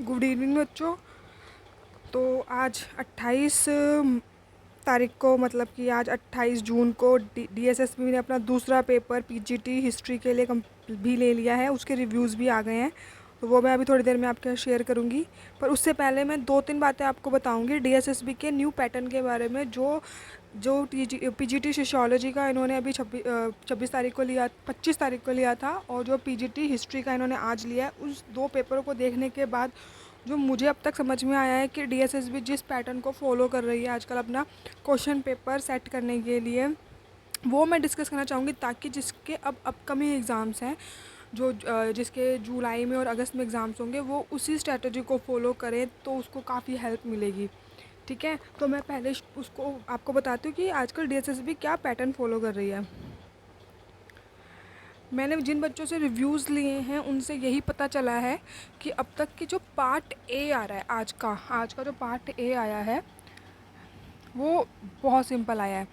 Good evening बच्चों। तो आज 28 तारीख को, मतलब कि आज 28 जून को डीएसएसबी ने अपना दूसरा पेपर पीजीटी हिस्ट्री के लिए भी ले लिया है। उसके रिव्यूज़ भी आ गए हैं, तो वो मैं अभी थोड़ी देर में आपके साथ शेयर करूंगी। पर उससे पहले मैं 2-3 बातें आपको बताऊंगी डीएसएसबी के न्यू पैटर्न के बारे में, जो जो पीजीटी सोशियोलॉजी का इन्होंने अभी 26 तारीख को लिया, 25 तारीख को लिया था, और जो पीजीटी हिस्ट्री का इन्होंने आज लिया है। उस दो पेपरों को देखने के बाद जो मुझे अब तक समझ में आया है कि डीएसएसबी जिस पैटर्न को फॉलो कर रही है आजकल अपना क्वेश्चन पेपर सेट करने के लिए, वो मैं डिस्कस करना चाहूँगी, ताकि जिसके अब अपकमिंग एग्ज़ाम्स हैं, जो जिसके जुलाई में और अगस्त में एग्ज़ाम्स होंगे, वो उसी स्ट्रेटजी को फॉलो करें तो उसको काफ़ी हेल्प मिलेगी। ठीक है, तो मैं पहले उसको आपको बताती हूँ कि आजकल डीएसएसबी क्या पैटर्न फॉलो कर रही है। मैंने जिन बच्चों से रिव्यूज़ लिए हैं उनसे यही पता चला है कि अब तक की जो पार्ट ए आ रहा है, आज का जो पार्ट ए आया है वो बहुत सिंपल आया है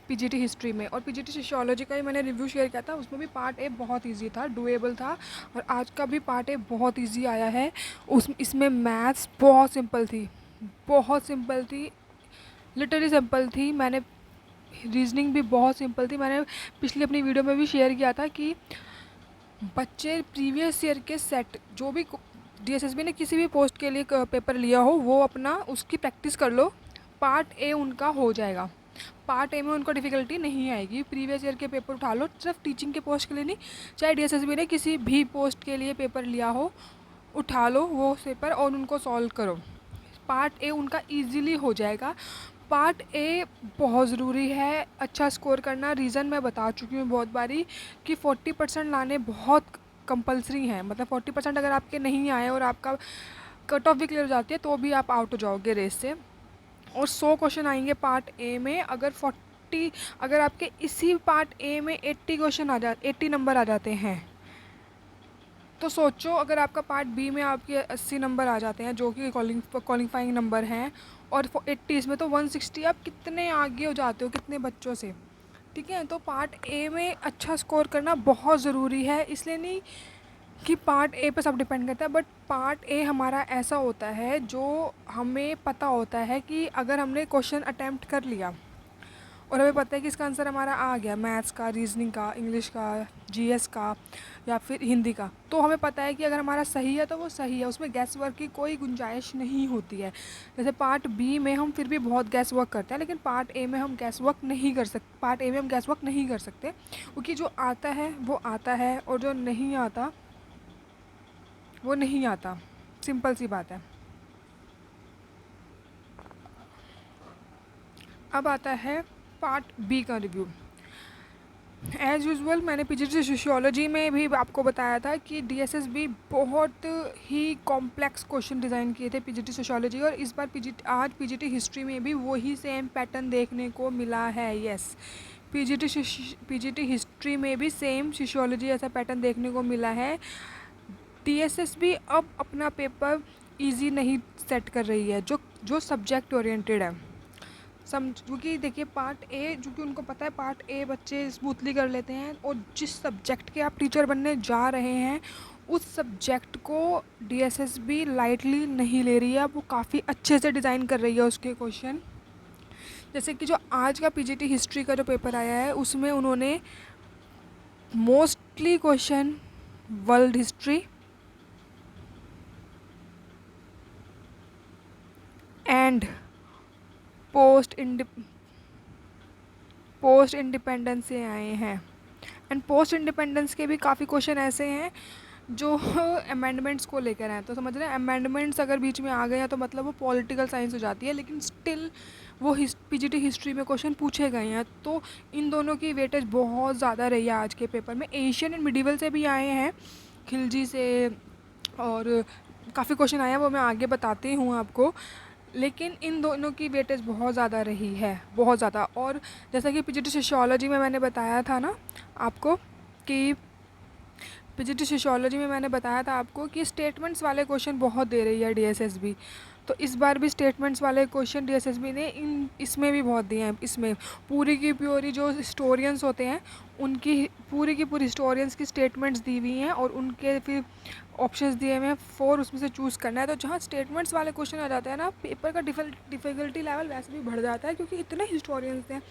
पीजीटी हिस्ट्री में। और पीजीटी सोशियोलॉजी का ही मैंने रिव्यू शेयर किया था, उसमें भी पार्ट ए बहुत इजी था, डुएबल था। और आज का भी पार्ट ए बहुत इजी आया है। इसमें मैथ्स बहुत सिंपल थी, बहुत सिंपल थी, लिटरली सिंपल थी। मैंने रीजनिंग भी बहुत सिंपल थी। मैंने पिछली अपनी वीडियो में भी शेयर किया था कि बच्चे प्रीवियस ईयर के सेट, जो भी डीएसएसबी ने किसी भी पोस्ट के लिए पेपर लिया हो, वो अपना उसकी प्रैक्टिस कर लो, पार्ट ए उनका हो जाएगा। पार्ट ए में उनको डिफ़िकल्टी नहीं आएगी। प्रीवियस ईयर के पेपर उठा लो, सिर्फ टीचिंग के पोस्ट के लिए नहीं, चाहे डीएसएसबी ने किसी भी पोस्ट के लिए पेपर लिया हो, उठा लो वो पेपर और उनको सॉल्व करो। पार्ट ए उनका ईजीली हो जाएगा। पार्ट ए बहुत ज़रूरी है अच्छा स्कोर करना। रीज़न मैं बता चुकी हूँ बहुत बारी कि 40% लाने बहुत कंपलसरी हैं। मतलब 40% अगर आपके नहीं आए और आपका कट ऑफ भी क्लियर हो जाती है तो भी आप आउट हो जाओगे रेस से। और 100 क्वेश्चन आएंगे पार्ट ए में। अगर आपके इसी पार्ट ए में 80 नंबर आ जाते हैं, तो सोचो अगर आपका पार्ट बी में आपके 80 नंबर आ जाते हैं, जो कि क्वालिफाइंग नंबर हैं, और 80 इसमें, तो 160 आप कितने आगे हो जाते हो, कितने बच्चों से। ठीक है, तो पार्ट ए में अच्छा स्कोर करना बहुत ज़रूरी है। इसलिए नहीं कि पार्ट ए पे सब डिपेंड करता है, बट पार्ट ए हमारा ऐसा होता है जो हमें पता होता है कि अगर हमने क्वेश्चन अटैम्प्ट कर लिया और हमें पता है कि इसका आंसर हमारा आ गया, मैथ्स का, रीजनिंग का, इंग्लिश का, जीएस का या फिर हिंदी का, तो हमें पता है कि अगर हमारा सही है तो वो सही है, उसमें गैस वर्क की कोई गुंजाइश नहीं होती है। जैसे पार्ट बी में हम फिर भी बहुत गैस वर्क करते हैं, लेकिन पार्ट ए में हम गैस वर्क नहीं कर सकते। पार्ट ए में हम गैस वर्क नहीं कर सकते, क्योंकि जो आता है वो आता है और जो नहीं आता वो नहीं आता। सिंपल सी बात है। अब आता है पार्ट बी का रिव्यू। एज़ यूजुअल मैंने पीजीटी सोशियोलॉजी में भी आपको बताया था कि डीएसएसबी बहुत ही कॉम्प्लेक्स क्वेश्चन डिज़ाइन किए थे पीजीटी सोशियोलॉजी, और इस बार आज पीजीटी हिस्ट्री में भी वही सेम पैटर्न देखने को मिला है। यस, पीजीटी हिस्ट्री में भी सेम सोशियोलॉजी ऐसा पैटर्न देखने को मिला है। डीएसएसबी अब अपना पेपर इजी नहीं सेट कर रही है, जो सब्जेक्ट ओरिएंटेड है। क्योंकि देखिए पार्ट ए, क्योंकि उनको पता है पार्ट ए बच्चे स्मूथली कर लेते हैं, और जिस सब्जेक्ट के आप टीचर बनने जा रहे हैं उस सब्जेक्ट को डीएसएसबी लाइटली नहीं ले रही है। वो काफ़ी अच्छे से डिज़ाइन कर रही है उसके क्वेश्चन। जैसे कि जो आज का पीजीटी हिस्ट्री का जो पेपर आया है, उसमें उन्होंने mostly question world history and post independence से आए हैं। एंड पोस्ट इंडिपेंडेंस के भी काफ़ी क्वेश्चन ऐसे हैं जो अमेंडमेंट्स को लेकर हैं। तो समझ रहे हैं, अमेंडमेंट्स अगर बीच में आ गए हैं तो मतलब वो पॉलिटिकल साइंस हो जाती है, लेकिन स्टिल वो पीजीटी हिस्ट्री में क्वेश्चन पूछे गए हैं। तो इन दोनों की वेटेज बहुत ज़्यादा रही है आज के पेपर में। एशियन एंड मिडिवल से भी आए हैं, खिलजी से, और काफ़ी क्वेश्चन आए हैं, वो मैं आगे बताती हूँ आपको। लेकिन इन दोनों की वेटेज बहुत ज़्यादा रही है, बहुत ज़्यादा। और जैसा कि पीजीटी सोशियोलॉजी में मैंने बताया था ना आपको कि पीजीटी सोशियोलॉजी में मैंने बताया था आपको कि स्टेटमेंट्स वाले क्वेश्चन बहुत दे रही है डीएसएसबी। तो इस बार भी स्टेटमेंट्स वाले क्वेश्चन डीएसएसबी ने इसमें भी बहुत दिए हैं। इसमें पूरी की पूरी जो हिस्टोरियंस होते हैं उनकी पूरी की पूरी हिस्टोरियंस की स्टेटमेंट्स दी हुई हैं, और उनके फिर ऑप्शंस दिए हुए हैं 4, उसमें से चूज़ करना है। तो जहाँ स्टेटमेंट्स वाले क्वेश्चन आ जाते हैं ना, पेपर का डिफ़िकल्टी लेवल वैसे भी बढ़ जाता है, क्योंकि इतने हिस्टोरियंस हैं,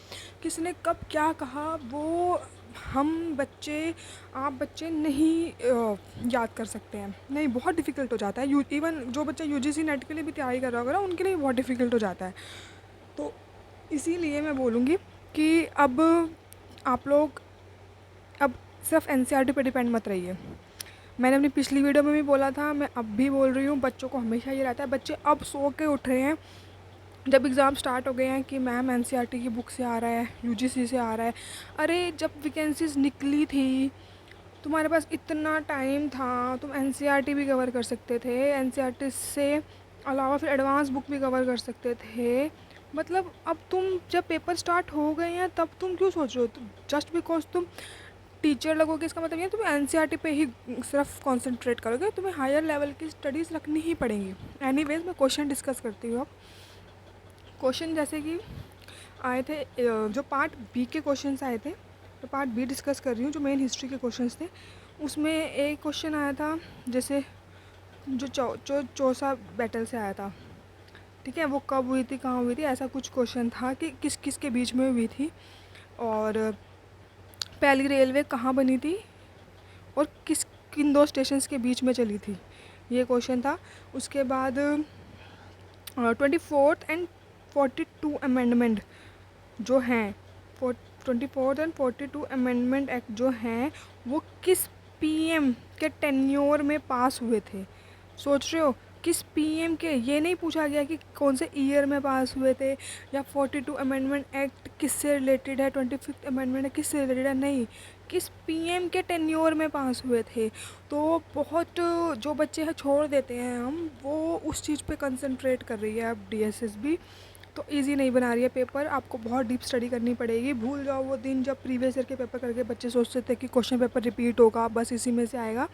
किसने कब क्या कहा वो हम बच्चे, आप बच्चे नहीं याद कर सकते हैं। नहीं, बहुत डिफ़िकल्ट हो जाता है। इवन जो बच्चा यूजीसी नेट के लिए भी तैयारी कर रहा होगा ना, उनके लिए बहुत डिफ़िकल्ट हो जाता है। तो इसीलिए मैं बोलूँगी कि अब आप लोग अब सिर्फ एनसीईआरटी पे डिपेंड मत रहिए। मैंने अपनी पिछली वीडियो में भी बोला था, मैं अब भी बोल रही हूँ, बच्चों को हमेशा ये रहता है, बच्चे अब सो के उठ रहे हैं जब एग्ज़ाम स्टार्ट हो गए हैं कि मैम एनसीईआरटी की बुक से आ रहा है, यूजीसी से आ रहा है। अरे जब वैकेंसीज निकली थी, तुम्हारे पास इतना टाइम था, तुम एनसीईआरटी भी कवर कर सकते थे, एनसीईआरटी से अलावा फिर एडवांस बुक भी कवर कर सकते थे। मतलब अब तुम जब पेपर स्टार्ट हो गए हैं तब तुम क्यों सोच रहे हो? जस्ट बिकॉज तुम टीचर लगोगे इसका मतलब ये तुम एनसीईआरटी पे ही सिर्फ कंसंट्रेट करोगे, तुम्हें हायर लेवल की स्टडीज़ रखनी ही पड़ेंगी। एनीवेज मैं क्वेश्चन डिस्कस करती हूँ अब। क्वेश्चन जैसे कि आए थे, जो पार्ट बी के क्वेश्चंस आए थे, तो पार्ट बी डिस्कस कर रही हूँ, जो मेन हिस्ट्री के क्वेश्चंस थे। उसमें एक क्वेश्चन आया था जैसे जो चौसा बैटल से आया था, ठीक है, वो कब हुई थी, कहाँ हुई थी, ऐसा कुछ क्वेश्चन था कि किस किस के बीच में हुई थी, और पहली रेलवे कहाँ बनी थी, और किन 2 स्टेशंस के बीच में चली थी, ये क्वेश्चन था। उसके बाद 24th एंड 42 अमेंडमेंट जो हैं, 24th एंड 42 अमेंडमेंट एक्ट जो हैं, वो किस पीएम के टेन्योर में पास हुए थे? सोच रहे हो किस पीएम के? ये नहीं पूछा गया कि कौन से ईयर में पास हुए थे, या 42 अमेंडमेंट एक्ट किससे रिलेटेड है, 25th अमेंडमेंट किससे रिलेटेड है, नहीं, किस पीएम के टेन्योर में पास हुए थे। तो बहुत जो बच्चे हैं छोड़ देते हैं हम, वो उस चीज़ पे कंसंट्रेट कर रही है अब डीएसएस भी। तो इजी नहीं बना रही है पेपर, आपको बहुत डीप स्टडी करनी पड़ेगी। भूल जाओ वो दिन जब प्रीवियस ईयर के पेपर करके बच्चे सोचते थे कि क्वेश्चन पेपर रिपीट होगा, बस इसी में से आएगा।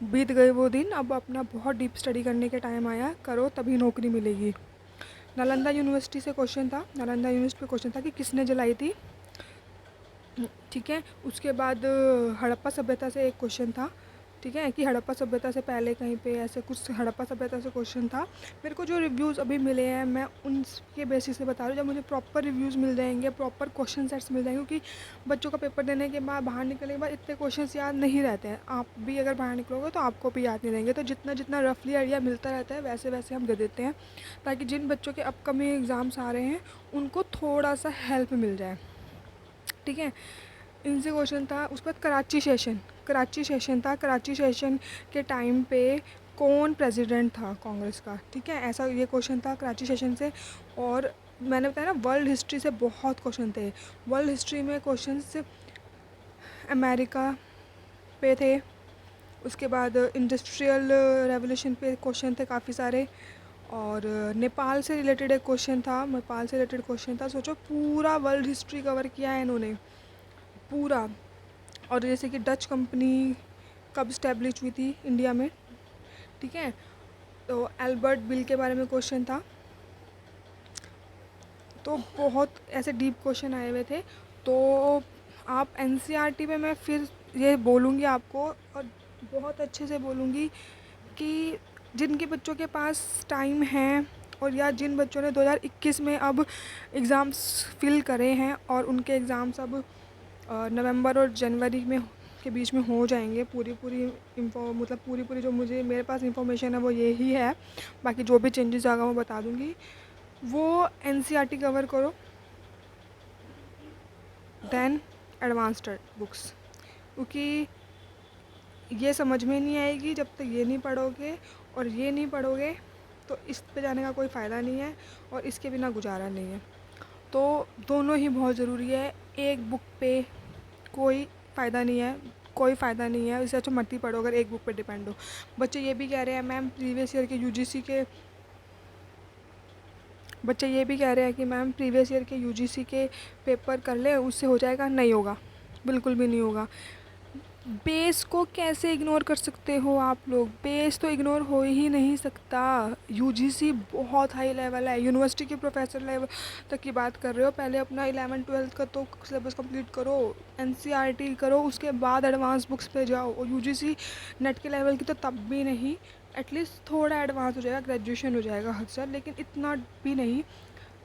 बीत गए वो दिन, अब अपना बहुत डीप स्टडी करने के टाइम आया, करो तभी नौकरी मिलेगी। नालंदा यूनिवर्सिटी से क्वेश्चन था, नालंदा यूनिवर्सिटी पे क्वेश्चन था कि किसने जलाई थी, ठीक है। उसके बाद हड़प्पा सभ्यता से एक क्वेश्चन था, ठीक है, कि हड़प्पा सभ्यता से पहले कहीं पे ऐसे कुछ हड़प्पा सभ्यता से क्वेश्चन था। मेरे को जो रिव्यूज़ अभी मिले हैं मैं उनके बेसिस से बता रही हूँ। जब मुझे प्रॉपर रिव्यूज़ मिल जाएंगे, प्रॉपर क्वेश्चन सेट्स मिल जाएंगे, क्योंकि बच्चों का पेपर देने के बाद, बाहर निकलने के बाद इतने क्वेश्चन याद नहीं रहते हैं। आप भी अगर बाहर निकलोगे तो आपको भी याद नहीं रहेंगे। तो जितना जितना रफली आइडिया मिलता रहता है वैसे वैसे हम दे देते हैं, ताकि जिन बच्चों के अपकमिंग एग्ज़ाम्स आ रहे हैं उनको थोड़ा सा हेल्प मिल जाए, ठीक है। इनसे क्वेश्चन था। उसके बाद कराची सेशन था। कराची सेशन के टाइम पे कौन प्रेसिडेंट था कांग्रेस का, ठीक है, ऐसा ये क्वेश्चन था कराची सेशन से। और मैंने बताया ना, वर्ल्ड हिस्ट्री से बहुत क्वेश्चन थे। वर्ल्ड हिस्ट्री में क्वेश्चंस अमेरिका पे थे, उसके बाद इंडस्ट्रियल रेवोल्यूशन पे क्वेश्चन थे काफ़ी सारे, और नेपाल से रिलेटेड एक क्वेश्चन था, नेपाल से रिलेटेड क्वेश्चन था। सोचो पूरा वर्ल्ड हिस्ट्री कवर किया है इन्होंने, पूरा। और जैसे कि डच कंपनी कब इस्टेब्लिश हुई थी इंडिया में, ठीक है, तो एल्बर्ट बिल के बारे में क्वेश्चन था। तो बहुत ऐसे डीप क्वेश्चन आए हुए थे। तो आप एनसीईआरटी में मैं फिर ये बोलूँगी आपको, और बहुत अच्छे से बोलूँगी, कि जिनके बच्चों के पास टाइम है, और या जिन बच्चों ने 2021 में अब एग्ज़ाम्स फिल करे हैं और उनके एग्ज़ाम्स अब नवंबर और जनवरी में के बीच में हो जाएंगे, मतलब पूरी जो मुझे मेरे पास इंफॉर्मेशन है वो यही है। बाकी जो भी चेंजेस आएगा मैं बता दूँगी। वो एनसीईआरटी कवर करो, देन एडवांस्ड बुक्स, क्योंकि ये समझ में नहीं आएगी जब तक ये नहीं पढ़ोगे, और ये नहीं पढ़ोगे तो इस पे जाने का कोई फ़ायदा नहीं है, और इसके बिना गुजारा नहीं है। तो दोनों ही बहुत ज़रूरी है। एक बुक पे कोई फ़ायदा नहीं है, कोई फ़ायदा नहीं है। इससे अच्छा मत ही पढ़ो अगर एक बुक पे डिपेंड हो। बच्चे ये भी कह रहे हैं मैम प्रीवियस ईयर के यूजीसी के बच्चे ये भी कह रहे हैं कि मैम प्रीवियस ईयर के यूजीसी के पेपर कर ले, उससे हो जाएगा। नहीं होगा, बिल्कुल भी नहीं होगा। बेस को कैसे इग्नोर कर सकते हो आप लोग? बेस तो इग्नोर हो ही नहीं सकता। यूजीसी बहुत हाई लेवल है, यूनिवर्सिटी के प्रोफेसर लेवल तक की बात कर रहे हो। पहले अपना 11th-12th का तो सिलेबस कंप्लीट करो, एनसीईआरटी करो, उसके बाद एडवांस बुक्स पे जाओ। और यूजीसी नेट के लेवल की तो तब भी नहीं, एटलीस्ट थोड़ा एडवांस हो जाएगा, ग्रेजुएशन हो जाएगा हद से, लेकिन इतना भी नहीं।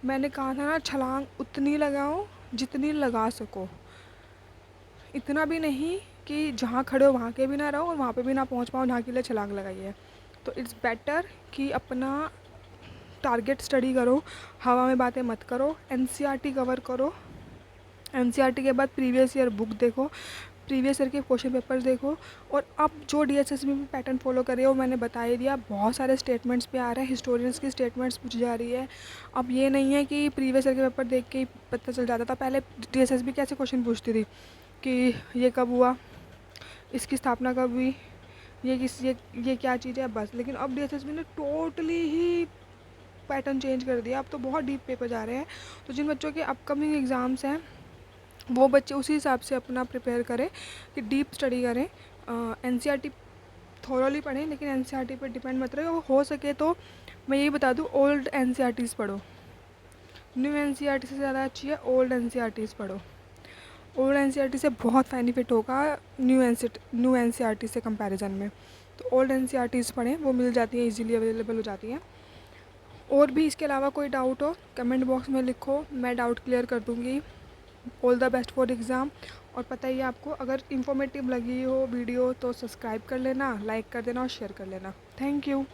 मैंने कहा था ना, छलांग उतनी लगाओ जितनी लगा सको, इतना भी नहीं कि जहाँ खड़े हो वहाँ के भी ना रहो और वहाँ पे भी ना पहुँच पाओ जहाँ के लिए छलांग लगाई है। तो इट्स बेटर कि अपना टारगेट स्टडी करो, हवा में बातें मत करो, एनसीईआरटी कवर करो। एनसीईआरटी के बाद प्रीवियस ईयर बुक देखो, प्रीवियस ईयर के क्वेश्चन पेपर्स देखो। और अब जो डीएसएसबी में पैटर्न फॉलो करे वो मैंने बता ही दिया। बहुत सारे स्टेटमेंट्स पे आ रहे हैं, हिस्टोरियंस की स्टेटमेंट्स पूछी जा रही है। अब ये नहीं है कि प्रीवियस ईयर के पेपर देख के ही पता चल जाता था। पहले डीएसएसबी कैसे क्वेश्चन पूछती थी कि ये कब हुआ, इसकी स्थापना कब हुई, ये क्या चीज़ है, बस। लेकिन अब डीएसएसबी ने टोटली ही पैटर्न चेंज कर दिया। अब तो बहुत डीप पेपर जा रहे हैं। तो जिन बच्चों के अपकमिंग एग्ज़ाम्स हैं वो बच्चे उसी हिसाब से अपना प्रिपेयर करें कि डीप स्टडी करें। एनसीईआरटी थोरोली पढ़ें, लेकिन एनसीईआरटी पर डिपेंड मत रहे। हो सके तो मैं यही बता दूँ, ओल्ड एनसीईआरटीज़ पढ़ो। न्यू एनसीईआरटी से ज़्यादा अच्छी है ओल्ड एनसीईआरटीज़ पढ़ो। ओल्ड एनसीईआरटी से बहुत बेनिफिट होगा न्यू एनसीईआरटी से कंपैरिजन में। तो ओल्ड एनसीईआरटीज़ पढ़ें, वो मिल जाती हैं, इजीली अवेलेबल हो जाती हैं। और भी इसके अलावा कोई डाउट हो कमेंट बॉक्स में लिखो, मैं डाउट क्लियर कर दूँगी। All the best for exam. और पता ही है आपको, अगर इन्फॉर्मेटिव लगी हो वीडियो तो सब्सक्राइब कर लेना, लाइक कर देना और शेयर कर लेना। Thank you.